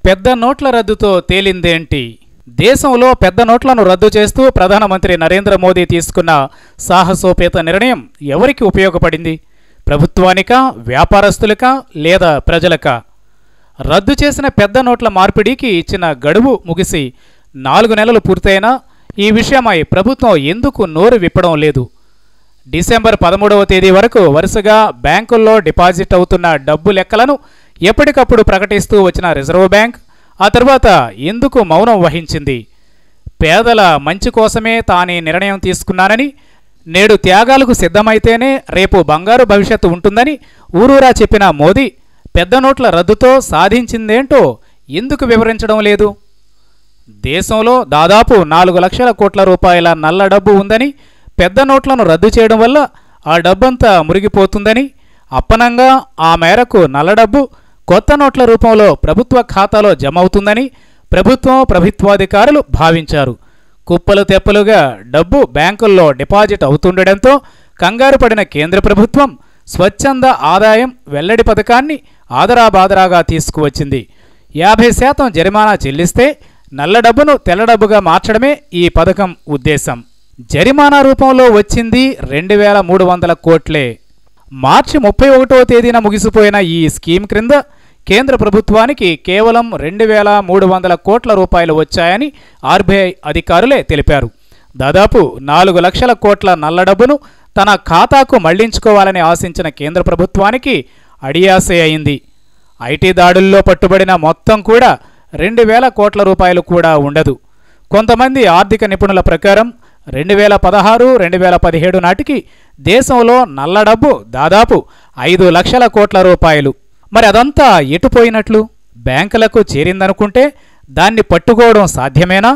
పెద్ద నోట్ల రద్దుతో తేలిందేంటి? దేశంలో పెద్ద నోట్లను రద్దు చేస్తూ ప్రధానమంత్రి నరేంద్ర మోదీ తీసుకున్న సాహసోపేత నిర్ణయం ఎవరికి ఉపయోగపడింది? ప్రభుత్వానికా, వ్యాపారస్తులకా లేదా ప్రజలకా? రద్దు చేసిన పెద్ద నోట్ల మార్పిడికి ఇచ్చిన గడువు ముగిసి 4 నెలలు పూర్తయినా ఈ విషయమై ప్రభుత్వం ఎందుకు నోరు విప్పడం లేదు? డిసెంబర్ 13వ తేదీ వరకు వరుసగా బ్యాంకుల్లో డిపాజిట్ అవుతున్న డబ్బు లెక్కలను ఎప్పటికప్పుడు ప్రకటిస్తూ వచ్చిన రిజర్వ్ బ్యాంక్ ఆ తర్వాత ఎందుకు మౌనం వహించింది? పేదల మంచి కోసమే తానే నిర్ణయం తీసుకున్నానని, నేడు త్యాగాలకు సిద్ధమైతేనే రేపు బంగారు భవిష్యత్తు ఉంటుందని ఊరూరా చెప్పిన మోదీ పెద్ద నోట్ల రద్దుతో సాధించిందేంటో ఎందుకు వివరించడం లేదు? దేశంలో దాదాపు 4 లక్షల కోట్ల రూపాయల నల్ల డబ్బు ఉందని, పెద్ద నోట్లను రద్దు చేయడం వల్ల ఆ డబ్బంతా మురిగిపోతుందని, అప్పనంగా ఆ మేరకు నల్ల డబ్బు కొత్త నోట్ల రూపంలో ప్రభుత్వ ఖాతాలో జమ అవుతుందని ప్రభుత్వాధికారులు భావించారు. కుప్పలు తెప్పలుగా డబ్బు బ్యాంకుల్లో డిపాజిట్ అవుతుండటంతో కంగారు పడిన కేంద్ర ప్రభుత్వం స్వచ్ఛంద ఆదాయం వెల్లడి పథకాన్ని ఆదరాబాదరాగా తీసుకువచ్చింది. 50% జరిమానా చెల్లిస్తే నల్ల డబ్బును తెల్ల డబ్బుగా మార్చడమే ఈ పథకం ఉద్దేశం. జరిమానా రూపంలో వచ్చింది 2300 కోట్లే. మార్చి 31వ తేదీన ముగిసిపోయిన ఈ స్కీమ్ క్రింద కేంద్ర ప్రభుత్వానికి కేవలం 2300 కోట్ల రూపాయలు వచ్చాయని ఆర్బీఐ అధికారులే తెలిపారు. దాదాపు 4 లక్షల కోట్ల నల్ల డబ్బును తన ఖాతాకు మళ్లించుకోవాలని ఆశించిన కేంద్ర ప్రభుత్వానికి అడియాసే అయింది. ఐటీ దాడుల్లో పట్టుబడిన మొత్తం కూడా 2000 కోట్ల రూపాయలు కూడా ఉండదు. కొంతమంది ఆర్థిక నిపుణుల ప్రకారం 2016-2017 నాటికి దేశంలో నల్ల డబ్బు దాదాపు 5 లక్షల కోట్ల రూపాయలు. మరి అదంతా ఎటుపోయినట్లు? బ్యాంకులకు చేరిందనుకుంటే దాన్ని పట్టుకోవడం సాధ్యమేనా?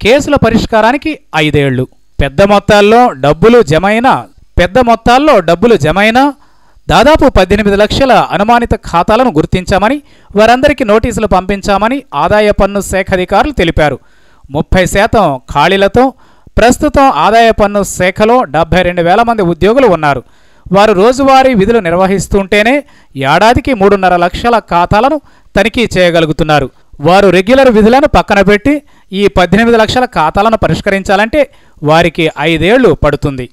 కేసుల పరిష్కారానికి 5 ఏళ్లు. పెద్ద మొత్తాల్లో డబ్బులు జమైనా దాదాపు 18 లక్షల అనుమానిత ఖాతాలను గుర్తించామని, వారందరికీ నోటీసులు పంపించామని ఆదాయ పన్ను శాఖ అధికారులు తెలిపారు. 30% ఖాళీలతో ప్రస్తుతం ఆదాయ పన్ను శాఖలో 72,000 మంది ఉద్యోగులు ఉన్నారు. వారు రోజువారీ విధులు నిర్వహిస్తుంటేనే ఏడాదికి 3.5 లక్షల ఖాతాలను తనిఖీ చేయగలుగుతున్నారు. వారు రెగ్యులర్ విధులను పక్కన పెట్టి ఈ 18 లక్షల ఖాతాలను పరిష్కరించాలంటే వారికి 5 ఏళ్లు పడుతుంది.